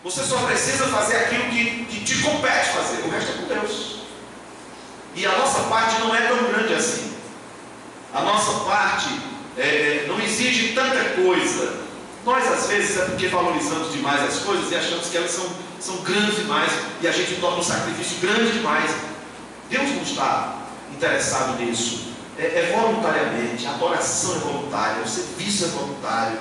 Você só precisa fazer aquilo que te compete fazer. O resto é com Deus. E a nossa parte não é tão grande assim. A nossa parte não exige tanta coisa. Nós às vezes é porque valorizamos demais as coisas e achamos que elas são grandes demais. E a gente torna um sacrifício grande demais. Deus não está interessado nisso. É voluntariamente. A adoração é voluntária. O serviço é voluntário.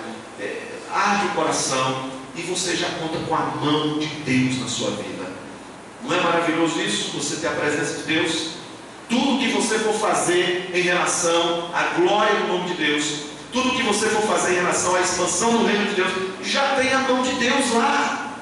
Arde o coração. E você já conta com a mão de Deus na sua vida. Não é maravilhoso isso? Você ter a presença de Deus? Tudo que você for fazer em relação à glória do nome de Deus, tudo que você for fazer em relação à expansão do reino de Deus, já tem a mão de Deus lá.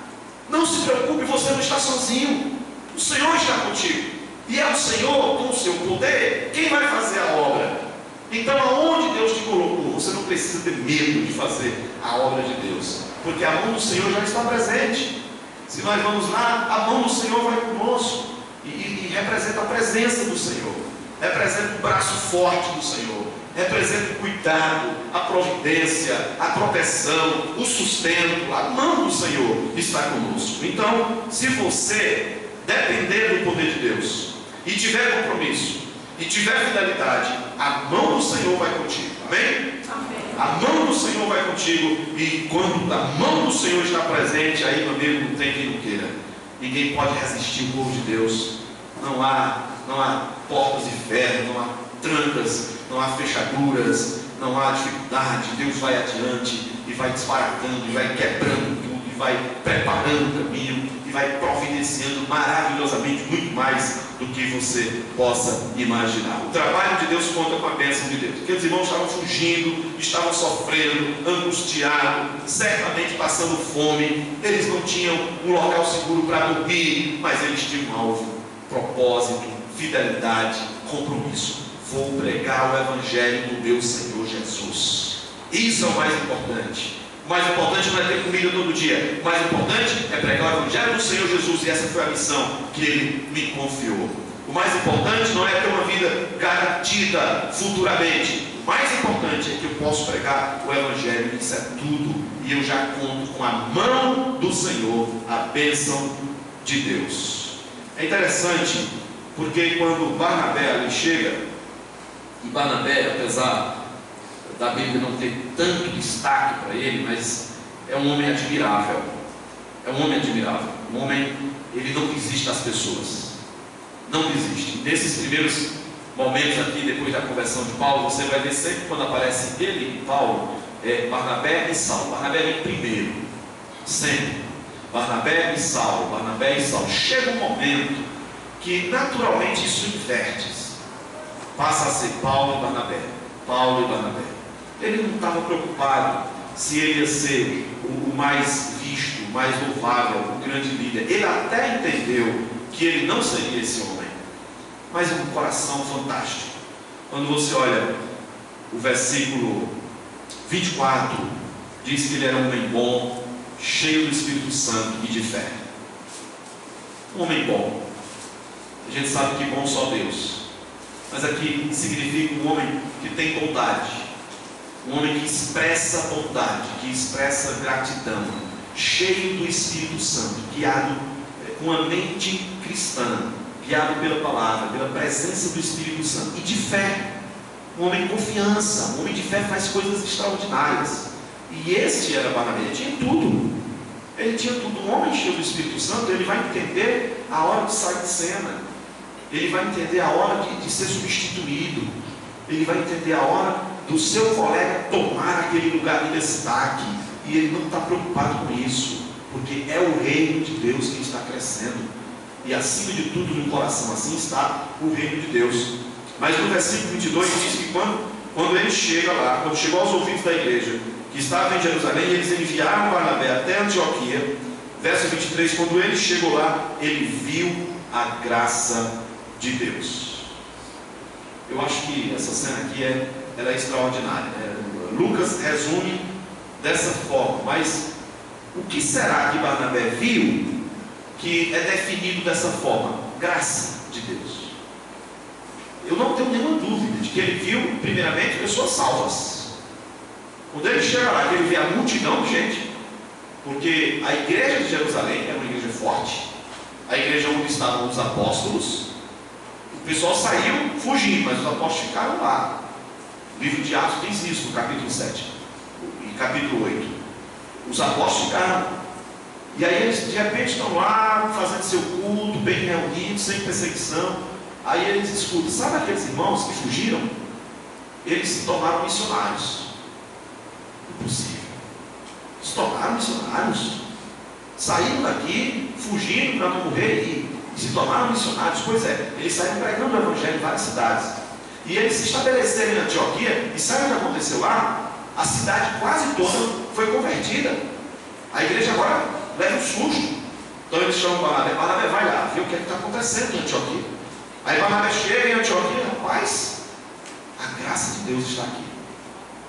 Não se preocupe, você não está sozinho. O Senhor está contigo. E é o Senhor, com o seu poder, quem vai fazer a obra. Então, aonde Deus te colocou, você não precisa ter medo de fazer a obra de Deus, porque a mão do Senhor já está presente. Se nós vamos lá, a mão do Senhor vai conosco e representa a presença do Senhor, representa o braço forte do Senhor, representa o cuidado, a providência, a proteção, o sustento. A mão do Senhor está conosco. Então, se você depender do poder de Deus e tiver compromisso e tiver fidelidade, a mão do Senhor vai contigo. Amém? Amém. A mão do Senhor vai contigo. E quando a mão do Senhor está presente, aí, meu amigo, não tem quem não queira. Ninguém pode resistir o povo de Deus. Não há portas de ferro, não há trancas, não há fechaduras, não há dificuldade. Deus vai adiante e vai disparatando, e vai quebrando tudo, e vai preparando o caminho, e vai providenciando maravilhosamente muito mais do que você possa imaginar. O trabalho de Deus conta com a bênção de Deus. Aqueles irmãos estavam fugindo, estavam sofrendo, angustiados, certamente passando fome. Eles não tinham um local seguro para dormir, mas eles tinham um alvo, propósito, fidelidade, compromisso. Vou pregar o Evangelho do meu Senhor Jesus. Isso é o mais importante. O mais importante não é ter comida todo dia. O mais importante é pregar o Evangelho do Senhor Jesus. E essa foi a missão que Ele me confiou. O mais importante não é ter uma vida garantida futuramente. O mais importante é que eu posso pregar o Evangelho. Isso é tudo. E eu já conto com a mão do Senhor, a bênção de Deus. É interessante, porque quando Barnabé ali chega, e Barnabé, apesar da Bíblia não ter tanto destaque para ele, mas é um homem admirável. É um homem admirável. Um homem, ele não desiste das pessoas. Não desiste. Nesses primeiros momentos aqui, depois da conversão de Paulo, você vai ver sempre quando aparece ele e Paulo, Barnabé e Saulo. Barnabé vem primeiro. Sempre. Barnabé e Saulo. Barnabé e Saulo. Chega um momento que naturalmente isso inverte. Passa a ser Paulo e Barnabé. Paulo e Barnabé. Ele não estava preocupado se ele ia ser o mais visto, o mais louvável, o grande líder. Ele até entendeu que ele não seria esse homem, mas é um coração fantástico. Quando você olha o versículo 24, diz que ele era um homem bom, cheio do Espírito Santo e de fé. Um homem bom. A gente sabe que bom só Deus. Mas aqui significa um homem que tem bondade, um homem que expressa bondade, que expressa gratidão, cheio do Espírito Santo, guiado com a mente cristã, guiado pela palavra, pela presença do Espírito Santo, e de fé. Um homem de confiança, um homem de fé faz coisas extraordinárias. E esse era Barnabé, ele tinha tudo. Ele tinha tudo. Um homem cheio do Espírito Santo, ele vai entender a hora de sair de cena. Ele vai entender a hora de ser substituído. Ele vai entender a hora do seu colega tomar aquele lugar de destaque. E ele não está preocupado com isso, porque é o reino de Deus que está crescendo. E acima de tudo no coração, assim está o reino de Deus. Mas no versículo 22 diz que quando ele chega lá, quando chegou aos ouvidos da igreja, que estava em Jerusalém, eles enviaram Barnabé até Antioquia. Verso 23, quando ele chegou lá, ele viu a graça de Deus. Eu acho que essa cena aqui ela é extraordinária, né? Lucas resume dessa forma, mas o que será que Barnabé viu que é definido dessa forma? Graça de Deus. Eu não tenho nenhuma dúvida de que ele viu primeiramente pessoas salvas. Quando ele chega lá, que ele vê a multidão de gente, porque a igreja de Jerusalém a igreja onde estavam os apóstolos. O pessoal saiu fugindo, mas os apóstolos ficaram lá. O livro de Atos diz isso no capítulo 7 e capítulo 8. Os apóstolos ficaram. E aí eles de repente estão lá fazendo seu culto, bem reunidos, sem perseguição. Aí eles escutam, sabe aqueles irmãos que fugiram? Eles se tornaram missionários. Impossível. Se tornaram missionários. Saíram daqui, fugindo para não morrer e se tornaram missionários. Pois é, eles saíram pregando o evangelho em várias cidades. E eles se estabeleceram em Antioquia. E sabe o que aconteceu lá? A cidade quase toda foi convertida. A igreja agora leva um susto. Então eles chamam Barnabé. Barnabé, vai lá, vê o que está acontecendo em Antioquia. Aí Barnabé chega em Antioquia. Rapaz, a graça de Deus está aqui.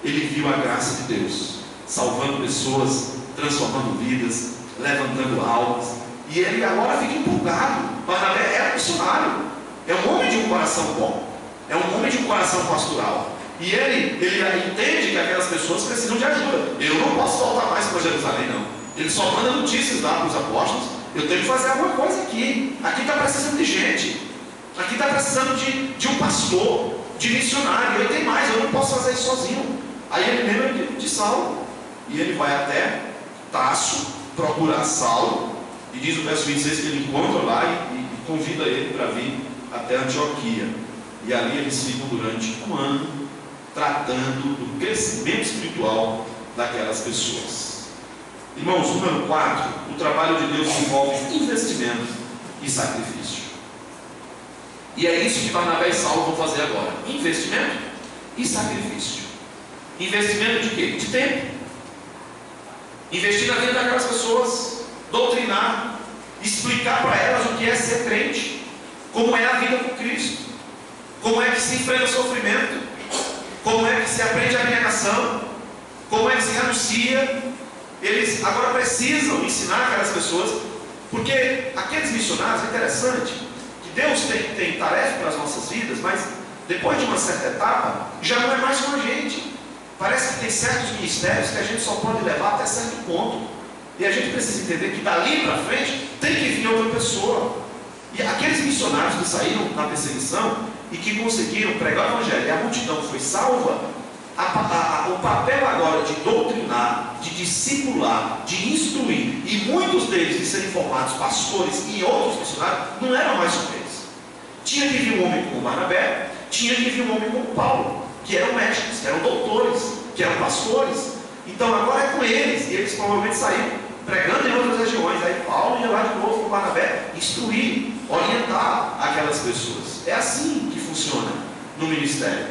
Ele viu a graça de Deus, salvando pessoas, transformando vidas, levantando almas. E ele agora fica empolgado. Barnabé é missionário. É um homem de um coração bom. É um homem de um coração pastoral. E ele entende que aquelas pessoas precisam de ajuda. Eu não posso voltar mais para Jerusalém, não. Ele só manda notícias lá para os apóstolos. Eu tenho que fazer alguma coisa aqui. Aqui está precisando de gente. Aqui está precisando de um pastor, de missionário. E tem mais, eu não posso fazer isso sozinho. Aí ele lembra de Saulo. E ele vai até Tarso, procurar Saulo. E diz o verso 26 que ele encontra lá e convida ele para vir até Antioquia. E ali eles ficam durante um ano tratando do crescimento espiritual daquelas pessoas. Irmãos, número 4, o trabalho de Deus envolve investimento e sacrifício. E é isso que Barnabé e Saulo vão fazer agora: investimento e sacrifício. Investimento de quê? De tempo. Investir na vida daquelas pessoas, doutrinar, explicar para elas o que é ser crente, como é a vida com Cristo, como é que se enfrenta o sofrimento, como é que se aprende a abnegação, como é que se renuncia. Eles agora precisam ensinar aquelas pessoas, porque aqueles missionários, é interessante que Deus tem tarefa para as nossas vidas, mas depois de uma certa etapa, já não é mais com a gente. Parece que tem certos ministérios que a gente só pode levar até certo ponto, e a gente precisa entender que dali para frente tem que vir outra pessoa. E aqueles missionários que saíram na perseguição e que conseguiram pregar o evangelho e a multidão foi salva, o papel agora de doutrinar, de discipular, de instruir, e muitos deles de serem formados pastores e outros missionários, não eram mais com eles. Tinha que vir um homem como Barnabé, tinha que vir um homem como Paulo, que eram mestres, que eram doutores, que eram pastores. Então agora é com eles, e eles provavelmente saíram pregando em outras regiões. Aí Paulo ia lá de novo com Barnabé, instruir, orientar aquelas pessoas. É assim que funciona no ministério.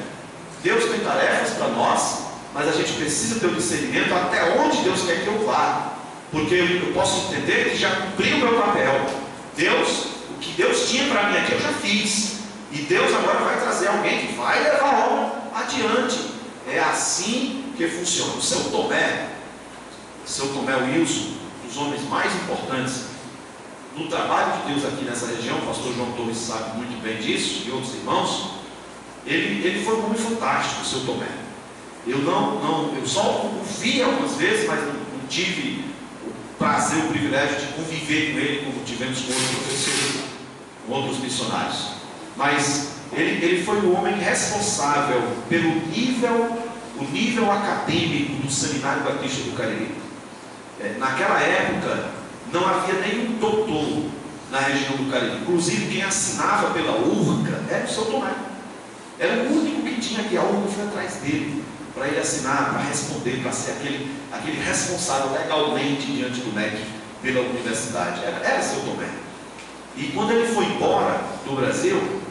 Deus tem tarefas para nós, mas a gente precisa ter o discernimento até onde Deus quer que eu vá, porque eu posso entender que já cumpri o meu papel. O que Deus tinha para mim aqui eu já fiz, e Deus agora vai trazer alguém que vai levar a obra adiante. É assim que funciona. O seu Tomé Wilson, um dos homens mais importantes no trabalho de Deus aqui nessa região, o pastor João Torres sabe muito bem disso, e outros irmãos. Ele foi um homem fantástico, o seu Tomé. Eu só o vi algumas vezes, mas não tive o prazer, o privilégio de conviver com ele, como tivemos com outros professores, com outros missionários. Mas ele foi o homem responsável pelo nível acadêmico do Seminário Batista do Cariri. Naquela época, não havia nenhum doutor na região do Cariri. Inclusive, quem assinava pela URCA era o seu Tomé. Era o único que tinha, que a URCA foi atrás dele, para ele assinar, para responder, para ser aquele responsável legalmente diante do MEC pela universidade. Era seu Tomé. E quando ele foi embora do Brasil,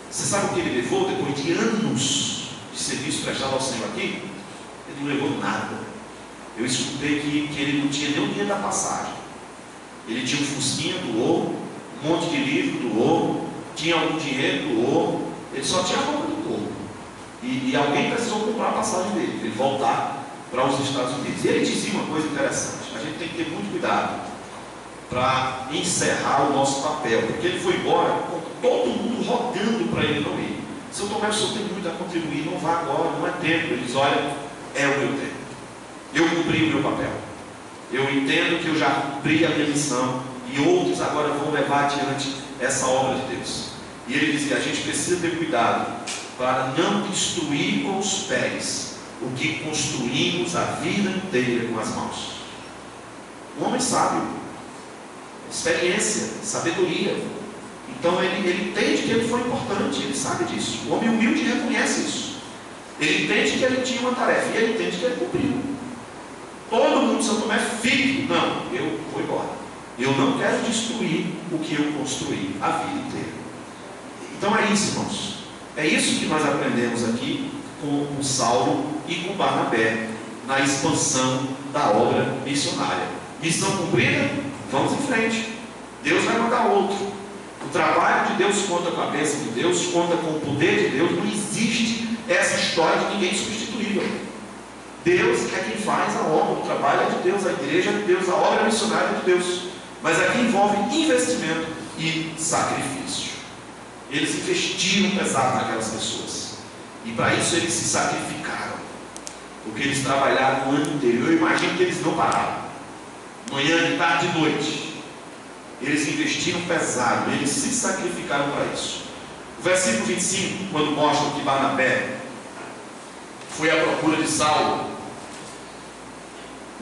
você sabe o que ele levou depois de anos de serviço prestado ao Senhor aqui? Ele não levou nada. Eu escutei que ele não tinha nem o dinheiro da passagem. Ele tinha um fusquinha, doou, um monte de livro, doou, tinha algum dinheiro, doou. Ele só tinha a roupa do corpo. E alguém precisou comprar a passagem dele, ele voltar para os Estados Unidos. E ele dizia uma coisa interessante: a gente tem que ter muito cuidado para encerrar o nosso papel, porque ele foi embora com todo mundo rogando para ele não ir. Seu Tomé, o senhor tem muito a contribuir, não vá agora, não é tempo. Ele diz: olha, é o meu tempo. Eu cumpri o meu papel. Eu entendo que eu já cumpri a minha missão e outros agora vão levar adiante essa obra de Deus. E ele dizia: a gente precisa ter cuidado para não destruir com os pés o que construímos a vida inteira com as mãos. Um homem sábio, experiência, sabedoria. Então ele entende que ele foi importante, ele sabe disso. O homem humilde reconhece isso. Ele entende que ele tinha uma tarefa e ele entende que ele cumpriu. Todo mundo, São Tomé, filho, não, eu vou embora. Eu não quero destruir o que eu construí a vida inteira. Então é isso, irmãos. É isso que nós aprendemos aqui com Saulo e com Barnabé na expansão da obra missionária. Missão cumprida, vamos em frente. Deus vai mandar outro. O trabalho de Deus conta com a bênção de Deus, conta com o poder de Deus. Não existe essa história de ninguém substituível. Deus é quem faz a obra, o trabalho é de Deus, a igreja é de Deus, a obra missionária é de Deus. Mas aqui envolve investimento e sacrifício. Eles investiram pesado naquelas pessoas. E para isso eles se sacrificaram. Porque eles trabalharam o ano inteiro. Eu imagino que eles não pararam. Manhã, de tarde e noite. Eles investiram pesado. Eles se sacrificaram para isso. O versículo 25, quando mostra que Barnabé foi à procura de Saulo,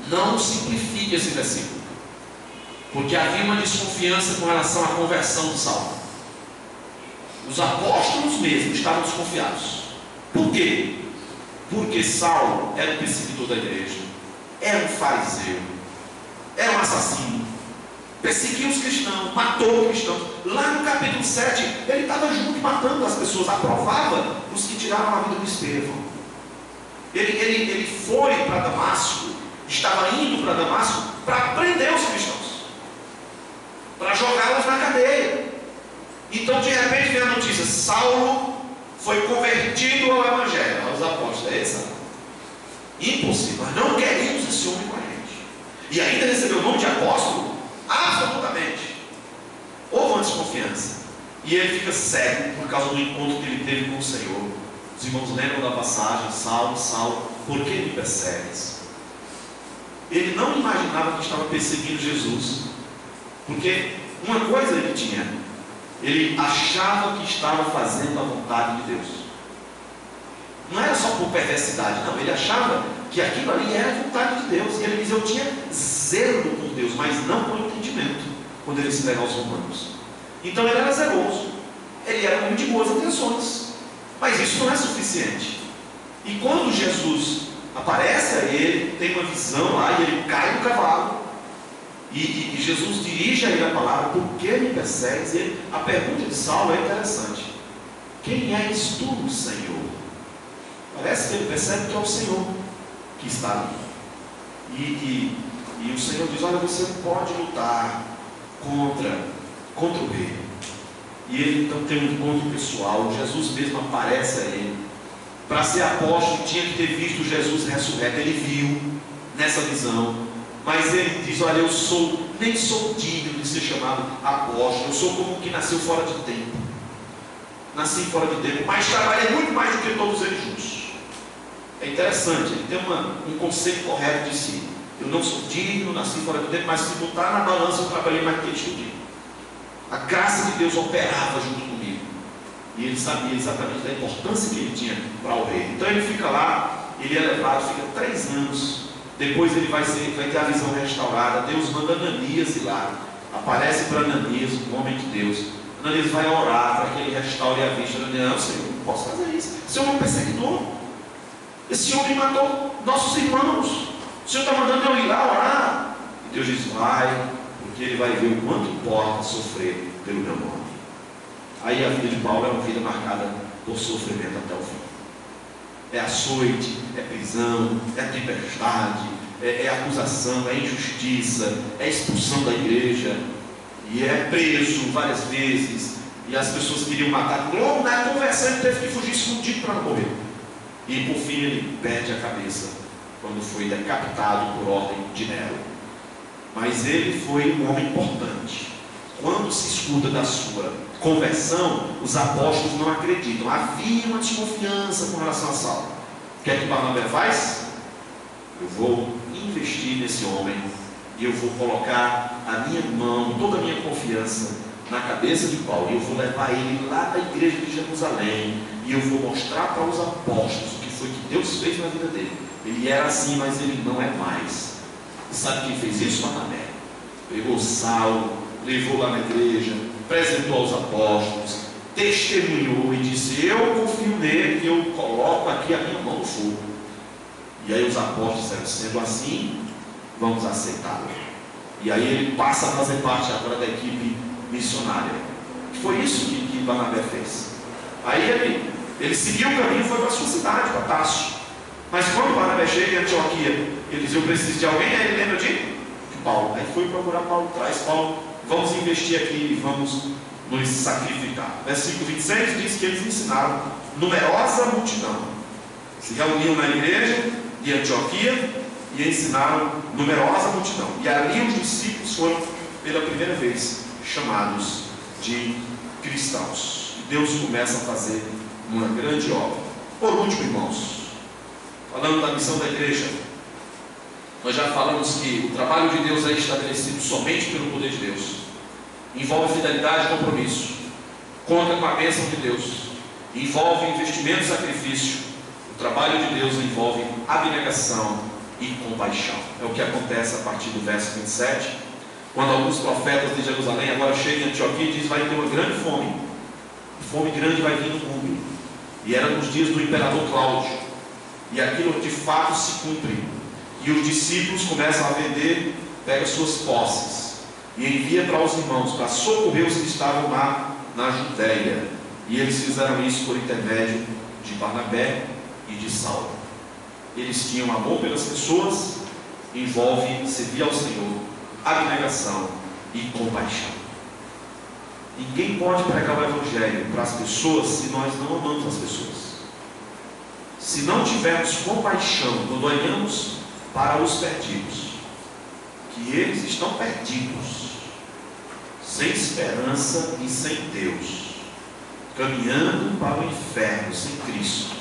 não simplifique esse versículo. Porque havia uma desconfiança com relação à conversão de Saulo. Os apóstolos mesmo estavam desconfiados. Por quê? Porque Saulo era um perseguidor da igreja, era um fariseu, era um assassino, perseguia os cristãos, matou os cristãos. Lá no capítulo 7, ele estava junto matando as pessoas, aprovava os que tiraram a vida do Estevão. Ele foi para Damasco, estava indo para Damasco para prender os cristãos, para jogá-los na cadeia. Então de repente vem a notícia: Saulo foi convertido ao Evangelho, aos apóstolos. É isso? Impossível, nós não queremos esse homem com a gente. E ainda recebeu o nome de apóstolo? Absolutamente. Houve uma desconfiança. E ele fica cego por causa do encontro que ele teve com o Senhor. Os irmãos lembram da passagem: Saulo, Saulo, por que me persegues? Ele não imaginava que estava perseguindo Jesus. Porque uma coisa ele tinha: ele achava que estava fazendo a vontade de Deus. Não era só por perversidade, não. Ele achava que aquilo ali era a vontade de Deus. E ele diz: eu tinha zelo por Deus, mas não com entendimento, quando ele se entregou aos romanos. Então ele era zeloso, ele era um homem de boas intenções, mas isso não é suficiente. E quando Jesus aparece a ele, tem uma visão lá, e ele cai do cavalo, e Jesus dirige a ele a palavra: por que me persegues? A pergunta de Saulo é interessante: quem és tu, Senhor? Parece que ele percebe que é o Senhor que está ali. E o Senhor diz: olha, você não pode lutar contra o rei. E ele então tem um encontro pessoal. Jesus mesmo aparece a ele. Para ser apóstolo tinha que ter visto Jesus ressurreto. Ele viu nessa visão. Mas ele diz: olha, eu nem sou digno de ser chamado apóstolo. Eu sou como que nasceu fora de tempo. Nasci fora de tempo, mas trabalhei muito mais do que todos eles juntos. É interessante, ele tem um conceito correto de si. Eu não sou digno, nasci fora de tempo, mas se botar na balança, eu trabalhei mais do que eles tudinho. A graça de Deus operava junto comigo. E ele sabia exatamente da importância que ele tinha para o rei. Então ele fica lá, ele é levado, fica 3 anos. Depois ele vai ter a visão restaurada. Deus manda Ananias ir lá. Aparece para Ananias, um homem de Deus. Ananias vai orar para que ele restaure a vista. Ananias: não, Senhor, não posso fazer isso. Esse homem é um perseguidor. Esse homem matou nossos irmãos. O Senhor está mandando eu ir lá orar. E Deus diz: vai, porque ele vai ver o quanto importa sofrer pelo meu nome. Aí a vida de Paulo é uma vida marcada por sofrimento até o fim. É açoite, é prisão, é tempestade, é acusação, é injustiça, é expulsão da igreja, e é preso várias vezes, e as pessoas queriam matar. Logo na conversão ele teve que fugir escondido para não morrer. E por fim ele perde a cabeça quando foi decapitado por ordem de Nero. Mas ele foi um homem importante. Quando se escuta da sua conversão, os apóstolos não acreditam. Havia uma desconfiança com relação a Saulo. O que é que Barnabé faz? Eu vou investir nesse homem e eu vou colocar a minha mão, toda a minha confiança na cabeça de Paulo, e eu vou levar ele lá da igreja de Jerusalém, e eu vou mostrar para os apóstolos o que foi que Deus fez na vida dele. Ele era assim, mas ele não é mais. E sabe quem fez isso? Barnabé. Pegou Saulo, levou lá na igreja, apresentou aos apóstolos, testemunhou e disse: eu confio nele, eu coloco aqui a minha mão no fogo. E aí os apóstolos disseram: sendo assim, vamos aceitá-lo. E aí ele passa a fazer parte agora da equipe missionária. Foi isso que Barnabé fez. Aí ele seguiu o caminho e foi para a sua cidade, para Tarso. Mas quando Barnabé chega em Antioquia, ele diz: eu preciso de alguém. Aí ele lembra de Paulo. Aí foi procurar Paulo, traz Paulo, vamos investir aqui e vamos nos sacrificar. Versículo 26 diz que eles ensinaram numerosa multidão. Se reuniam na igreja de Antioquia e ensinaram numerosa multidão. E ali os discípulos foram pela primeira vez chamados de cristãos. E Deus começa a fazer uma grande obra. Por último, irmãos, falando da missão da igreja, nós já falamos que o trabalho de Deus é estabelecido somente pelo poder de Deus. Envolve fidelidade e compromisso. Conta com a bênção de Deus. Envolve investimento e sacrifício. O trabalho de Deus envolve abnegação e compaixão. É o que acontece a partir do verso 27, quando alguns profetas de Jerusalém agora chegam em Antioquia e dizem: vai ter uma grande fome. Fome grande vai vir no mundo. E era nos dias do imperador Cláudio. E aquilo de fato se cumpre. E os discípulos começam a vender, pega suas posses e envia para os irmãos, para socorrer os que estavam lá na Judéia. E eles fizeram isso por intermédio de Barnabé e de Saulo. Eles tinham amor pelas pessoas, envolve servir ao Senhor, abnegação e compaixão. Ninguém pode pregar o Evangelho para as pessoas se nós não amamos as pessoas. Se não tivermos compaixão quando olhamos para os perdidos, que eles estão perdidos, sem esperança e sem Deus, caminhando para o inferno sem Cristo.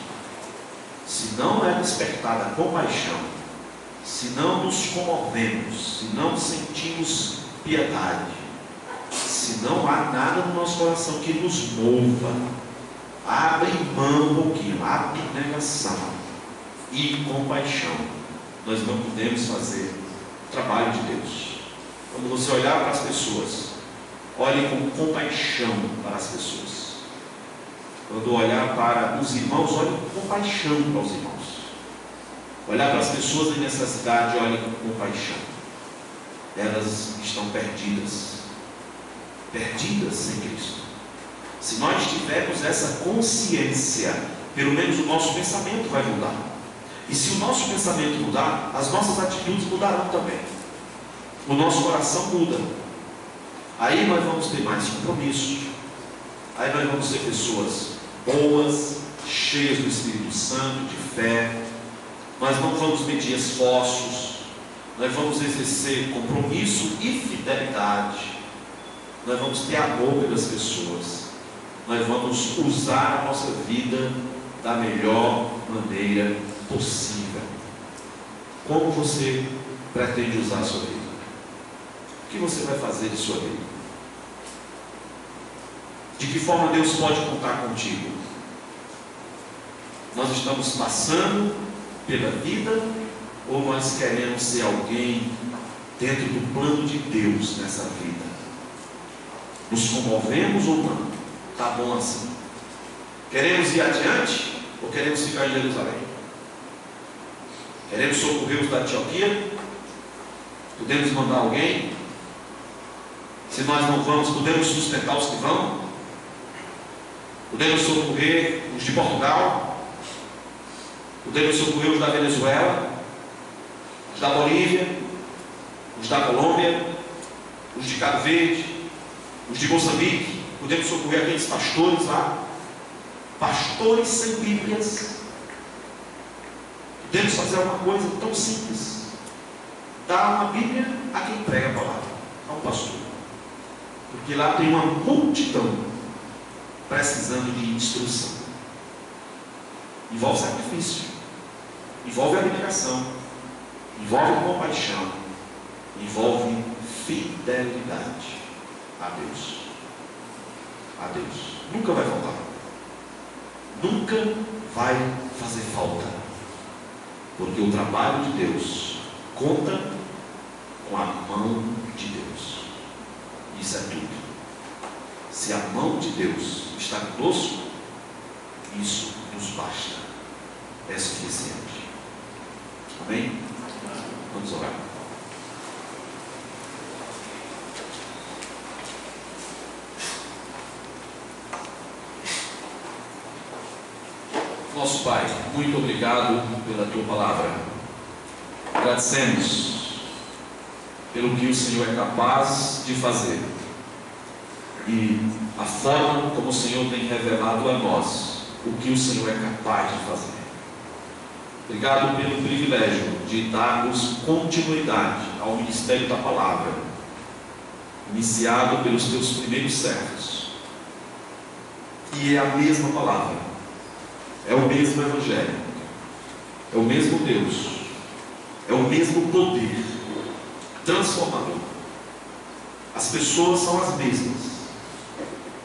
Se não é despertada a compaixão, se não nos comovemos, se não sentimos piedade, se não há nada no nosso coração que nos mova, abre mão um pouquinho, abnegação e compaixão, nós não podemos fazer o trabalho de Deus. Quando você olhar para as pessoas, olhe com compaixão para as pessoas. Quando olhar para os irmãos, olhe com compaixão para os irmãos. Olhar para as pessoas em necessidade, olhe com compaixão. Elas estão perdidas sem Cristo. Se nós tivermos essa consciência, pelo menos o nosso pensamento vai mudar. E se o nosso pensamento mudar, as nossas atitudes mudarão também. O nosso coração muda. Aí nós vamos ter mais compromisso. Aí nós vamos ser pessoas boas, cheias do Espírito Santo, de fé. Nós não vamos medir esforços. Nós vamos exercer compromisso e fidelidade. Nós vamos ter amor pelas pessoas. Nós vamos usar a nossa vida da melhor maneira possível. Como você pretende usar a sua vida? O que você vai fazer de sua vida? De que forma Deus pode contar contigo? Nós estamos passando pela vida ou nós queremos ser alguém dentro do plano de Deus nessa vida? Nos comovemos ou não? Está bom assim. Queremos ir adiante ou queremos ficar em Jerusalém? Queremos socorrer os da Antioquia? Podemos mandar alguém? Se nós não vamos, podemos sustentar os que vão? Podemos socorrer os de Portugal? Podemos socorrer os da Venezuela? Os da Bolívia? Os da Colômbia? Os de Cabo Verde? Os de Moçambique? Podemos socorrer aqueles pastores lá? Pastores sem Bíblias? Podemos fazer alguma coisa tão simples: dar uma Bíblia a quem prega a palavra, ao pastor, porque lá tem uma multidão precisando de instrução. Envolve sacrifício, envolve abnegação, envolve compaixão, envolve fidelidade a Deus. A Deus. Nunca vai faltar. Nunca vai fazer falta. Porque o trabalho de Deus conta com a mão de Deus. Isso é tudo. Se a mão de Deus está conosco, isso nos basta. É suficiente. Amém? Vamos orar. Nosso Pai, muito obrigado pela Tua palavra. Agradecemos pelo que o Senhor é capaz de fazer e a forma como o Senhor tem revelado a nós o que o Senhor é capaz de fazer. Obrigado pelo privilégio de darmos continuidade ao ministério da palavra, iniciado pelos Teus primeiros servos. E é a mesma palavra, é o mesmo Evangelho, é o mesmo Deus, é o mesmo poder transformador. As pessoas são as mesmas,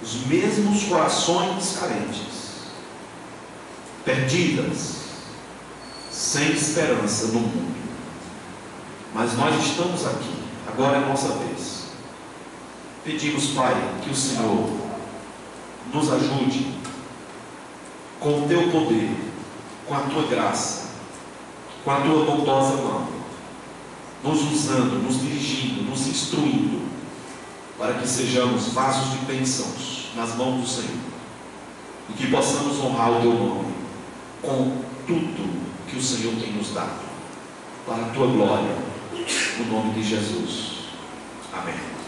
os mesmos corações carentes, perdidas, sem esperança no mundo. Mas nós estamos aqui, agora é a nossa vez. Pedimos, Pai, que o Senhor nos ajude com o Teu poder, com a Tua graça, com a Tua bondosa mão, nos usando, nos dirigindo, nos instruindo, para que sejamos vasos de bênçãos nas mãos do Senhor, e que possamos honrar o Teu nome com tudo que o Senhor tem nos dado, para a Tua glória, no nome de Jesus. Amém.